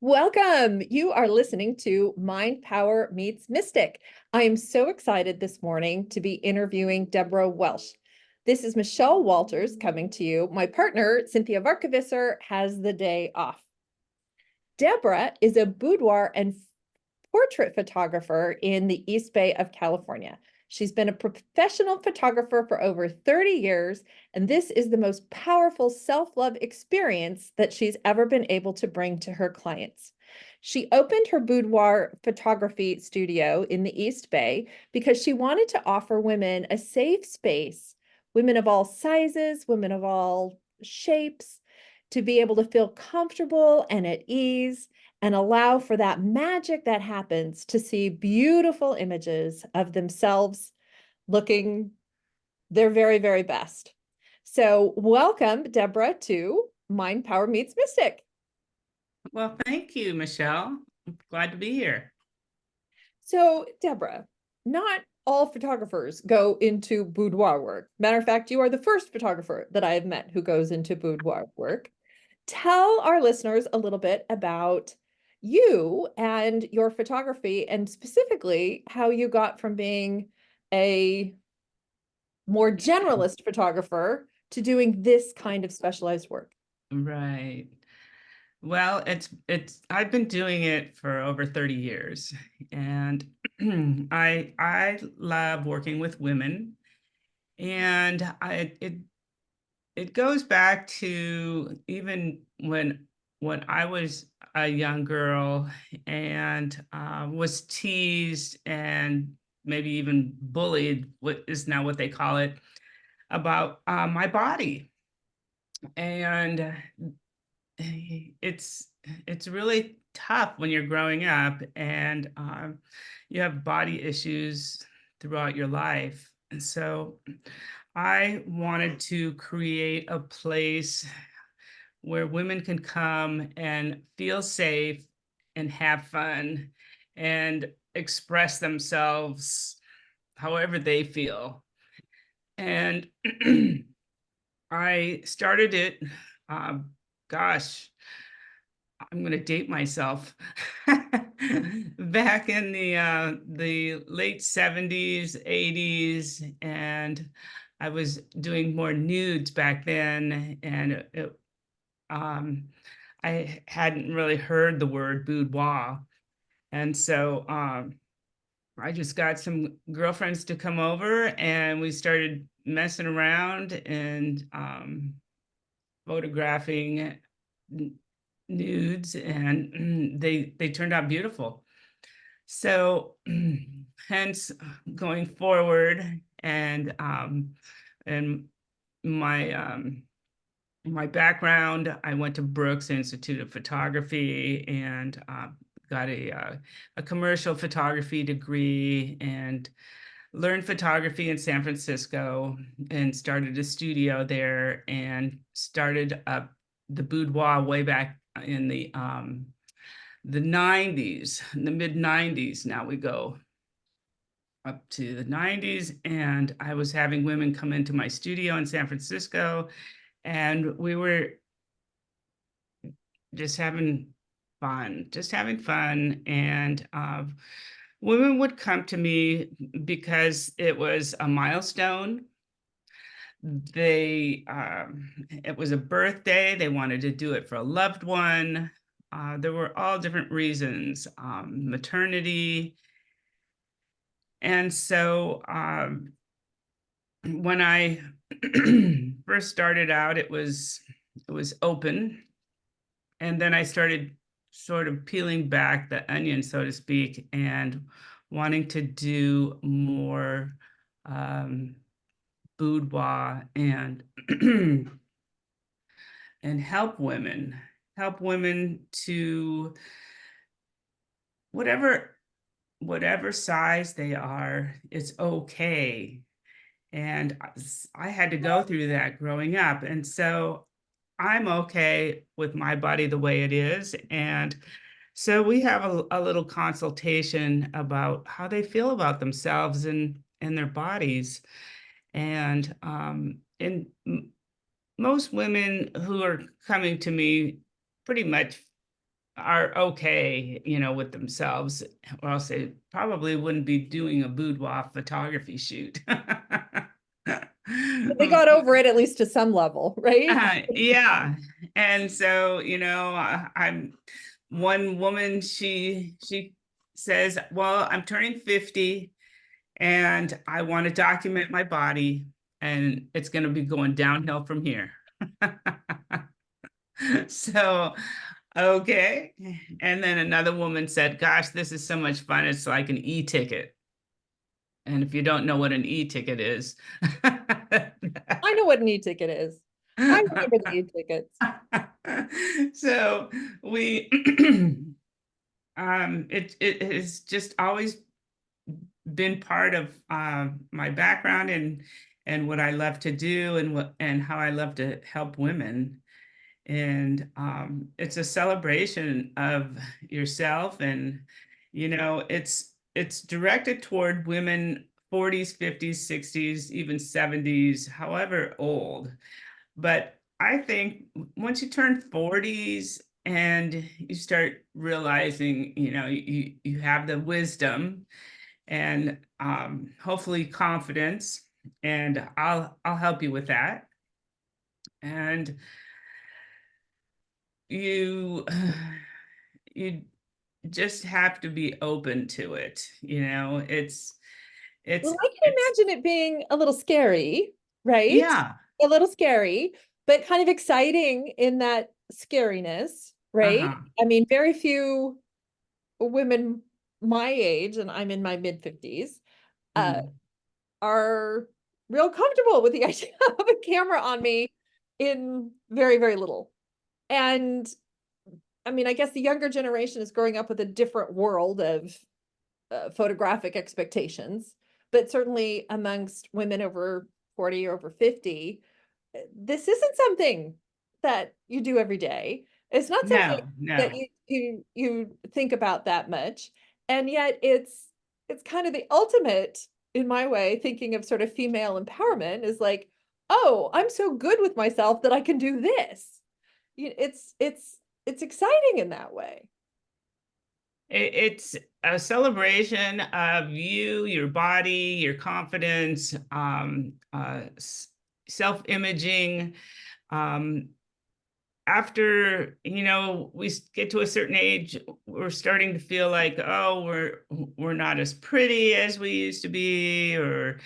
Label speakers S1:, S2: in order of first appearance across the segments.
S1: Welcome. You are listening to Mind Power Meets Mystic. I am so excited this morning to be interviewing Deborah Welsh. This is Michelle Walters coming to you. My partner, Cynthia Varkevisser, has the day off. Deborah is a boudoir and portrait photographer in the East Bay of California. She's been a professional photographer for over 30 years, and this is the most powerful self-love experience that she's ever been able to bring to her clients. She opened her boudoir photography studio in the East Bay because she wanted to offer women a safe space, women of all sizes, women of all shapes, to be able to feel comfortable and at ease and allow for that magic that happens to see beautiful images of themselves looking their very, very best. So welcome, Deborah, to Mind Power Meets Mystic.
S2: Well, thank you, Michelle. I'm glad to be here.
S1: So, Deborah, not all photographers go into boudoir work. Matter of fact, you are the first photographer that I have met who goes into boudoir work. Tell our listeners a little bit about you and your photography, and specifically how you got from being a more generalist photographer to doing this kind of specialized work.
S2: Right. Well, it's I've been doing it for over 30 years, and I love working with women, and it goes back to even when I was a young girl and was teased and maybe even bullied, what is now what they call it, about my body. And it's it's really tough when you're growing up and you have body issues throughout your life. And so I wanted to create a place where women can come and feel safe and have fun and express themselves however they feel. And I started it, um, gosh, I'm going to date myself. Back in the late 70s, 80s, and I was doing more nudes back then, and um, I hadn't really heard the word boudoir, and so I just got some girlfriends to come over, and we started messing around and photographing nudes, and they turned out beautiful. So hence going forward, and my my background, I went to Brooks Institute of Photography and got a commercial photography degree and learned photography in San Francisco and started a studio there and started up the boudoir way back in the 90s, in the mid 90s. Now we go up to the 90s, and I was having women come into my studio in San Francisco, and we were just having fun, and women would come to me because it was a milestone. It was a birthday. They wanted to do it for a loved one. There were all different reasons, maternity. And so when I first started out, it was open. And then I started sort of peeling back the onion, so to speak, and wanting to do more um, boudoir and and help women to whatever whatever size they are, it's okay. And I had to go through that growing up, and so I'm okay with my body the way it is. And so we have a little consultation about how they feel about themselves and their bodies. And most women who are coming to me pretty much are okay, with themselves, or else they probably wouldn't be doing a boudoir photography shoot.
S1: But they got over it at least to some level, right?
S2: Yeah. And so, I'm one woman, she says, well, I'm turning 50 and I want to document my body, and it's going to be going downhill from here. So, okay. And then another woman said, gosh, this is so much fun. It's like an e-ticket. And if you don't know what an e-ticket is,
S1: I know what an e-ticket is. I remember the e-tickets.
S2: so we it has just always been part of my background and what I love to do and how I love to help women. And it's a celebration of yourself, and it's directed toward women 40s, 50s, 60s, even 70s, however old. But I think once you turn 40s and you start realizing, you have the wisdom and hopefully confidence, and I'll help you with that. And you you just have to be open to it.
S1: Well,
S2: It's
S1: I can
S2: it's
S1: imagine it being a little scary, right?
S2: yeah.
S1: A little scary, but kind of exciting in that scariness, right?
S2: Uh-huh.
S1: I mean, very few women my age, and I'm in my mid 50s, uh,
S2: Mhm.
S1: are real comfortable with the idea of a camera on me in very, very little. And I mean, I guess the younger generation is growing up with a different world of photographic expectations, but certainly amongst women over 40 or over 50, this isn't something that you do every day. It's not something
S2: No,
S1: that
S2: no.
S1: you think about that much. And yet it's kind of the ultimate, in my way, thinking of sort of female empowerment is like, oh, I'm so good with myself that I can do this. It's exciting in that way.
S2: It's a celebration of you, your body, your confidence, self-imaging. Um, After, we get to a certain age, we're starting to feel like, oh, we're not as pretty as we used to be, or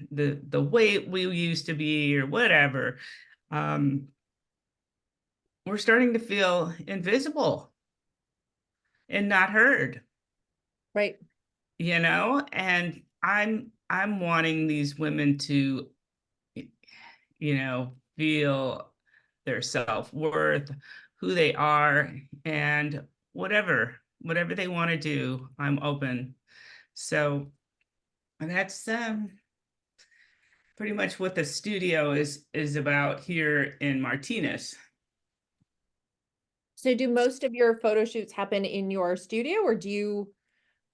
S2: the weight we used to be, or whatever. Um, we're starting to feel invisible and not heard.
S1: Right.
S2: And I'm wanting these women to feel their self-worth, who they are, and whatever they want to do, I'm open. So that's pretty much what the studio is about here in Martinez.
S1: So do most of your photo shoots happen in your studio, or do you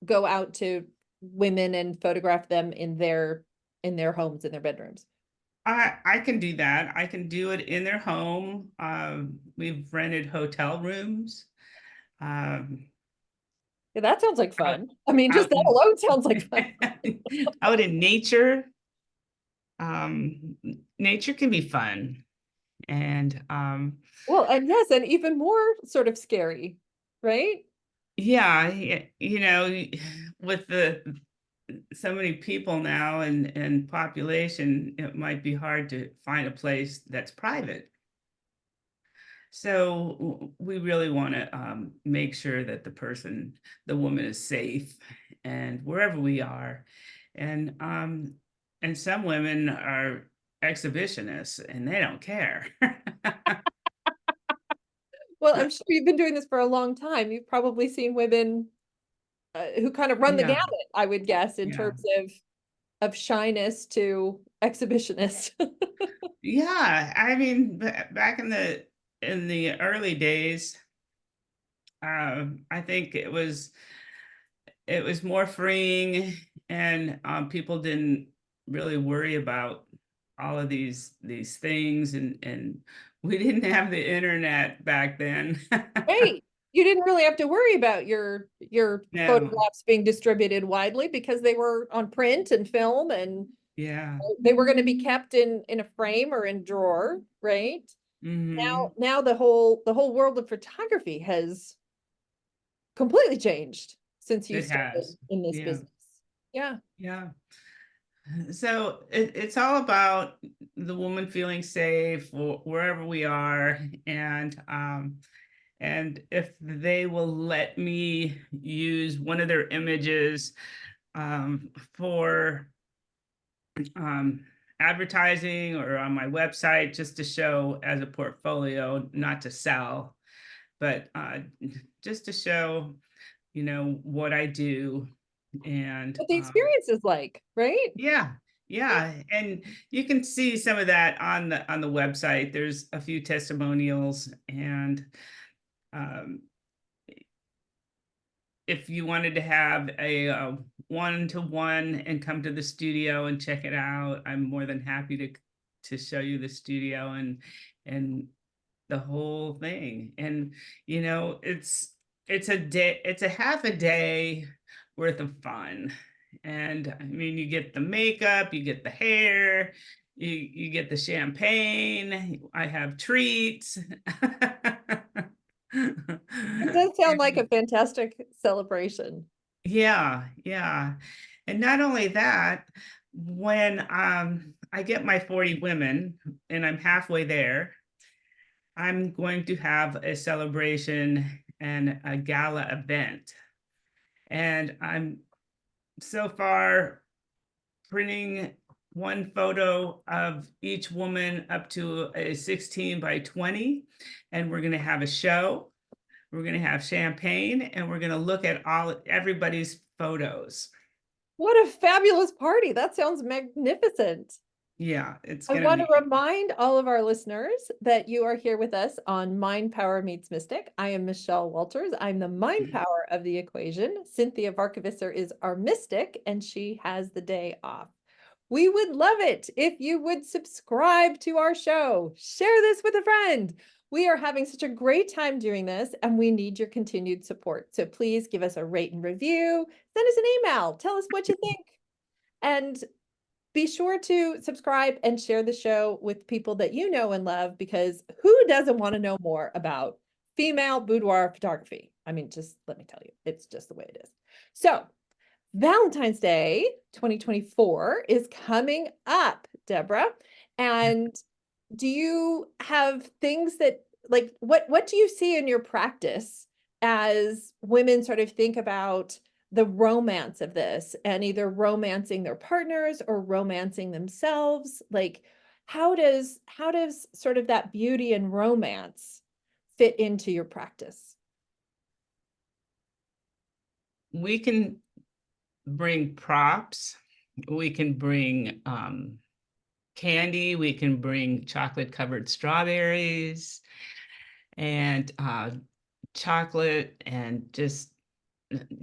S1: go out to women and photograph them in their homes, in their bedrooms?
S2: I can do that. I can do it in their home. We've rented hotel rooms. Um,
S1: Yeah, that sounds like
S2: out
S1: fun. I mean, just
S2: out
S1: that
S2: in
S1: alone sounds like fun.
S2: out in nature. Nature can be fun, and
S1: Well, and yes, and even more sort of scary, right?
S2: yeah, with the so many people now and population, it might be hard to find a place that's private. So we really want to make sure that the woman is safe, and wherever we are, and some women are exhibitionists and they don't care.
S1: Well, I'm sure you've been doing this for a long time. You've probably seen women who kind of run the
S2: Yeah,
S1: gamut, I would guess, in
S2: yeah,
S1: terms of shyness to exhibitionist.
S2: yeah. I mean, back in the early days, I think it was more freeing, and people didn't really worry about all of these things and we didn't have the internet back then.
S1: Right. You didn't really have to worry about your
S2: No,
S1: photographs being distributed widely because they were on print and film, and
S2: yeah.
S1: they were going to be kept in a frame or in drawer, right?
S2: Hmm.
S1: Now the whole world of photography has completely changed since you
S2: It
S1: started
S2: has.
S1: in this
S2: Yeah,
S1: business. Yeah.
S2: yeah. So it's all about the woman feeling safe wherever we are, and if they will let me use one of their images for um, advertising or on my website, just to show as a portfolio, not to sell, but just to show, what I do. And
S1: What the experience is like, right?
S2: yeah, yeah, and you can see some of that on the website. There's a few testimonials, and um, if you wanted to have a one-to-one and come to the studio and check it out, I'm more than happy to show you the studio and the whole thing. And it's a day, it's a half a day worth of fun. And I mean, you get the makeup, you get the hair, you get the champagne. I have treats.
S1: It does sound like a fantastic celebration.
S2: Yeah, yeah. And not only that, when I get my 40 women and I'm halfway there, I'm going to have a celebration and a gala event. And I'm so far printing one photo of each woman up to a 16 by 20. And we're going to have a show. We're going to have champagne and we're going to look at everybody's photos.
S1: What a fabulous party. That sounds magnificent.
S2: Yeah, it's
S1: I
S2: going to
S1: want to
S2: be.
S1: remind all of our listeners that you are here with us on Mind Power Meets Mystic. I am Michelle Walters. I'm the mind power of the equation. Cynthia Varkevisser is our mystic, and she has the day off. We would love it if you would subscribe to our show. Share this with a friend. We are having such a great time doing this, and we need your continued support. So please give us a rate and review. Send us an email. Tell us what you think. And be sure to subscribe and share the show with people that you know and love, because who doesn't want to know more about female boudoir photography? I mean, just let me tell you, it's just the way it is. So, Valentine's Day 2024 is coming up, Deborah. And do you have things that, like, what do you see in your practice as women sort of think about the romance of this, and either romancing their partners or romancing themselves? Like, how does sort of that beauty and romance fit into your practice?
S2: We can bring props. We can bring candy. We can bring chocolate covered strawberries and chocolate and just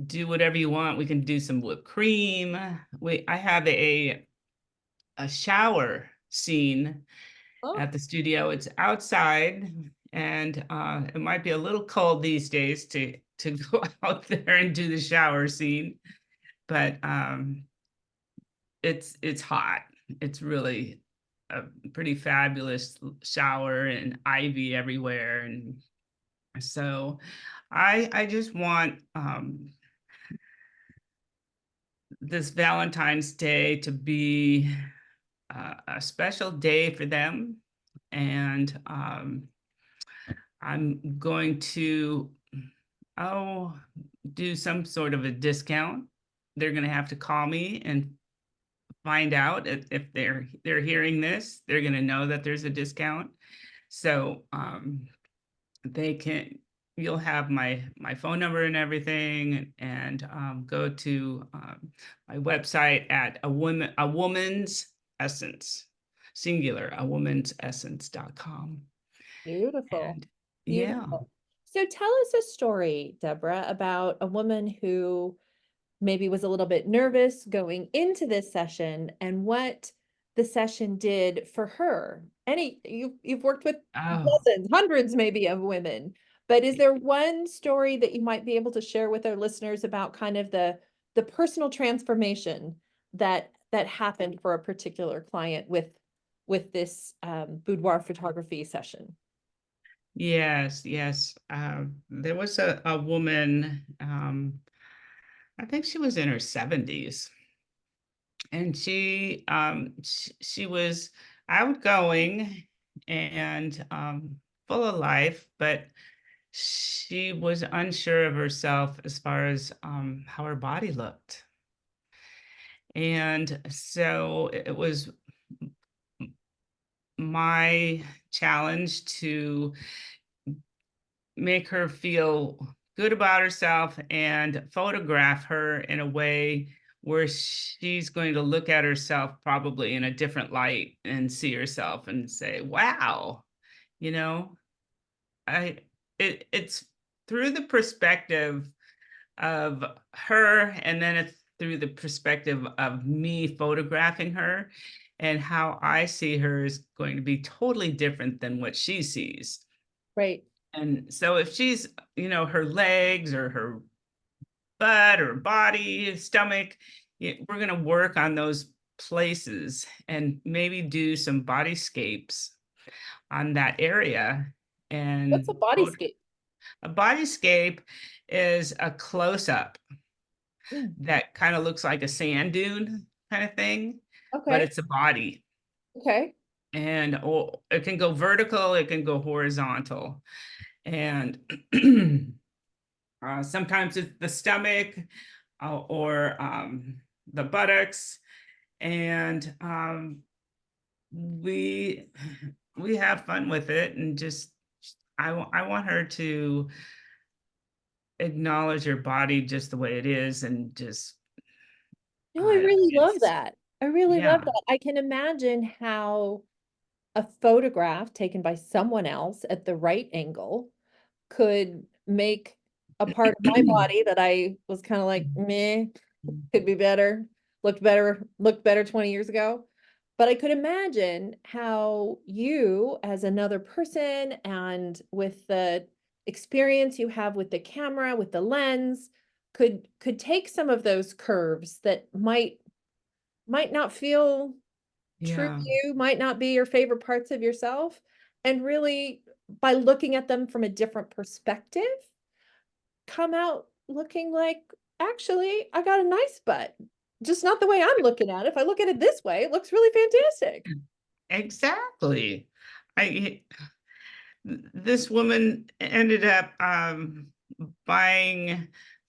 S2: do whatever you want. We can do some whipped cream. I have a shower scene
S1: Oh,
S2: at the studio. It's outside, and it might be a little cold these days to go out there and do the shower scene, but it's hot. It's really a pretty fabulous shower and ivy everywhere, and so I just want this Valentine's Day to be a special day for them, and I'm going to oh do some sort of a discount. They're going to have to call me and find out if they're hearing this. They're going to know that there's a discount, so they can. You'll have my phone number and everything, and go to my website at a woman's essence, singular, a woman's essence.com.
S1: beautiful.
S2: And yeah.
S1: Beautiful. So tell us a story, Deborah, about a woman who maybe was a little bit nervous going into this session, and what the session did for her you've worked with
S2: Oh,
S1: dozens, hundreds maybe of women, but is there one story that you might be able to share with our listeners about kind of the personal transformation that happened for a particular client with this boudoir photography session?
S2: yes, yes. There was a woman, I think she was in her 70s, and she was outgoing and full of life, but she was unsure of herself as far as how her body looked. And so it was my challenge to make her feel good about herself and photograph her in a way where she's going to look at herself probably in a different light and see herself and say, wow, you know, I it's through the perspective of her, and then it's through the perspective of me photographing her, and how I see her is going to be totally different than what she sees.
S1: Right.
S2: And so if she's, her legs or her butt or body, stomach, we're going to work on those places and maybe do some bodyscapes on that area.
S1: What's a
S2: And
S1: bodyscape?
S2: a bodyscape is a close up
S1: Mm,
S2: that kind of looks like a sand dune kind of thing, but
S1: okay.
S2: it's a body.
S1: Okay.
S2: And it can go vertical, it can go horizontal. And sometimes it's the stomach or the buttocks. And we we have fun with it, and just I want her to acknowledge your body just the way it is, and just
S1: No, I really love
S2: it's
S1: that. I really love
S2: yeah.
S1: that. I can imagine how a photograph taken by someone else at the right angle could make a part of my body that I was kind of like, meh, could be better, looked better 20 years ago. But I could imagine how you, as another person, and with the experience you have with the camera, with the lens, could take some of those curves that might not feel true
S2: Yeah,
S1: to you, might not be your favorite parts of yourself, and really by looking at them from a different perspective, come out looking like, actually, I got a nice butt. Just not the way I'm looking at it. If I look at it this way, it looks really fantastic.
S2: exactly. I This woman ended up buying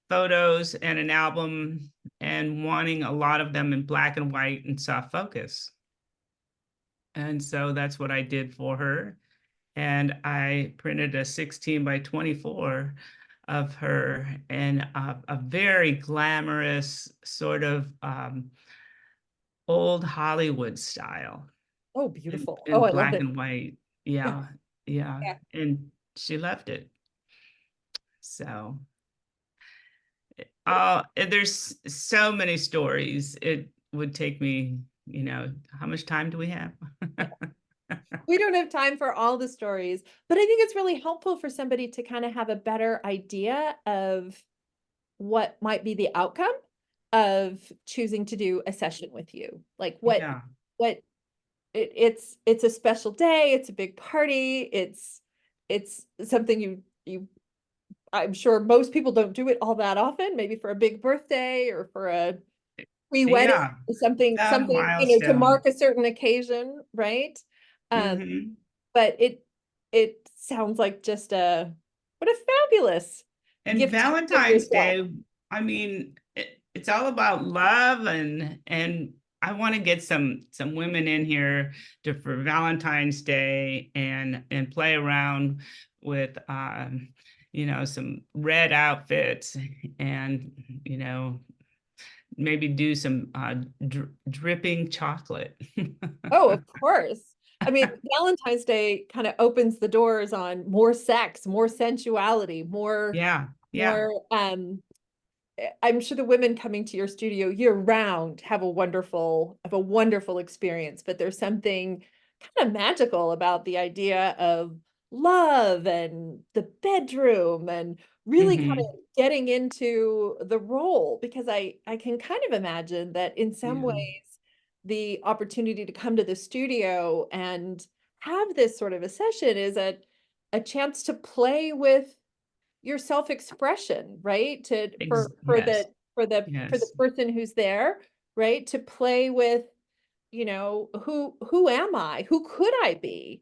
S2: photos and an album and wanting a lot of them in black and white and soft focus. And so that's what I did for her. And I printed a 16 by 24 of her in a very glamorous sort of old Hollywood style
S1: Oh,
S2: in,
S1: beautiful. Oh,
S2: in
S1: I love
S2: black
S1: it.
S2: and white. Yeah, yeah.
S1: Yeah.
S2: And she loved it. So there's so many stories. It would take me, how much time do we have?
S1: We don't have time for all the stories, but I think it's really helpful for somebody to kind of have a better idea of what might be the outcome of choosing to do a session with you. Like
S2: Yeah,
S1: what it's a special day, it's a big party, it's something you I'm sure most people don't do it all that often, maybe for a big birthday or for a pre-wedding,
S2: yeah. A
S1: something, to
S2: milestone.
S1: mark a certain occasion, right? Um,
S2: Hmm.
S1: but it sounds like just what a fabulous
S2: And
S1: gift to give
S2: Valentine's
S1: yourself.
S2: Day, I mean, it's all about love, and I want to get some women in here to for Valentine's Day and play around with some red outfits, and maybe do some dripping chocolate.
S1: Oh, of course. I mean, Valentine's Day kind of opens the doors on more sex, more sensuality,
S2: Yeah, yeah.
S1: more I'm sure the women coming to your studio year round have a wonderful experience, but there's something kind of magical about the idea of love and the bedroom and really kind of
S2: Hmm.
S1: getting into the role, because I can kind of imagine that in some
S2: Yeah,
S1: ways the opportunity to come to the studio and have this sort of a session is a chance to play with your self-expression, right? To for
S2: yes,
S1: the for the
S2: yes,
S1: person who's there, right? To play with, who am I? Who could I be?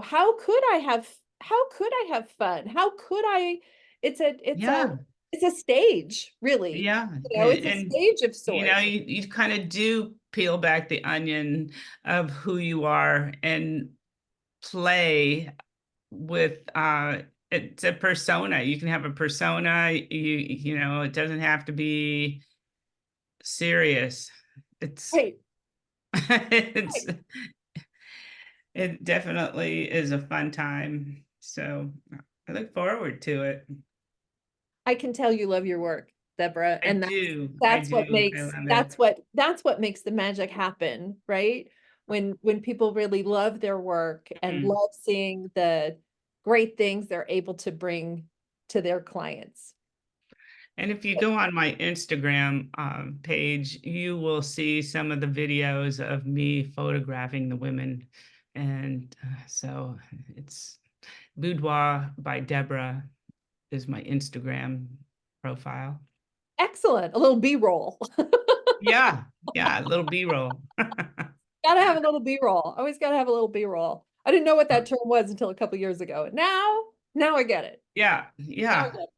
S1: How could I have fun? How could I
S2: yeah,
S1: it's a stage, really.
S2: yeah.
S1: It's a
S2: And
S1: stage of
S2: you know,
S1: sorts.
S2: you kind of do peel back the onion of who you are and play with it's a persona. You can have a persona, you know, it doesn't have to be serious. It's
S1: Right,
S2: it's
S1: right.
S2: it definitely is a fun time. So I look forward to it.
S1: I can tell you love your work, Deborah, and
S2: I
S1: that's what
S2: do, I
S1: makes
S2: love it.
S1: that's what makes the magic happen, right? When people really love their work and
S2: Mhm.
S1: love seeing the great things they're able to bring to their clients.
S2: And if you go on my Instagram page, you will see some of the videos of me photographing the women. And so it's Boudoir by Deborah is my Instagram profile.
S1: Excellent. A little B-roll.
S2: Yeah, yeah, a little B-roll.
S1: Gotta have a little B-roll. Always gotta have a little B-roll. I didn't know what that term was until a couple years ago. Now I get it.
S2: Yeah,
S1: Now I
S2: yeah,
S1: get it.
S2: yeah.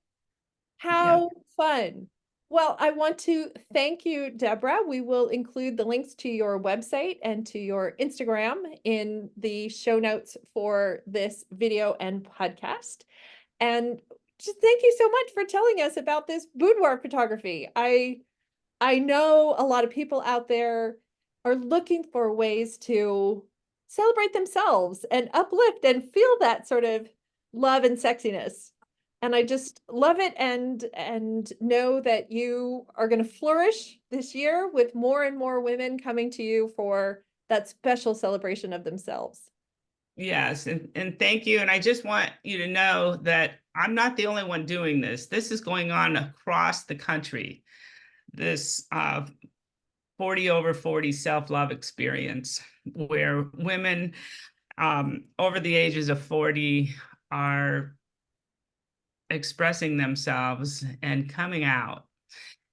S1: How fun. Well, I want to thank you, Deborah. We will include the links to your website and to your Instagram in the show notes for this video and podcast. And just thank you so much for telling us about this boudoir photography. I know a lot of people out there are looking for ways to celebrate themselves and uplift and feel that sort of love and sexiness. And I just love it and know that you are going to flourish this year with more and more women coming to you for that special celebration of themselves.
S2: Yes, and thank you. And I just want you to know that I'm not the only one doing this. This is going on across the country. This 40 over 40 self-love experience where women over the ages of 40 are expressing themselves and coming out.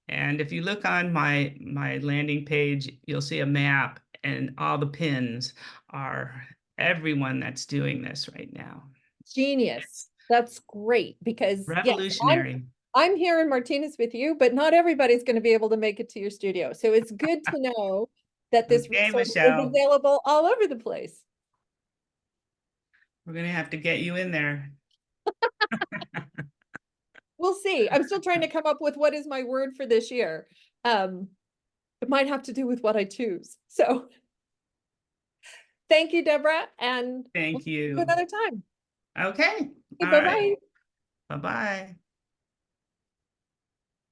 S2: And if you look on my landing page, you'll see a map and all the pins are everyone that's doing this right now.
S1: Genius. That's great because yes,
S2: Revolutionary.
S1: I'm here in Martinez with you, but not everybody's going to be able to make it to your studio. So it's good to know that this
S2: Okay,
S1: resource is
S2: Michelle,
S1: available all over the place.
S2: we're gonna have to get you in there.
S1: We'll see. I'm still trying to come up with what is my word for this year. Um, it might have to do with what I choose. So thank you, Deborah, and we'll
S2: Thank
S1: see you
S2: you.
S1: another time.
S2: Okay,
S1: Okay,
S2: all right.
S1: bye-bye.
S2: Bye-bye.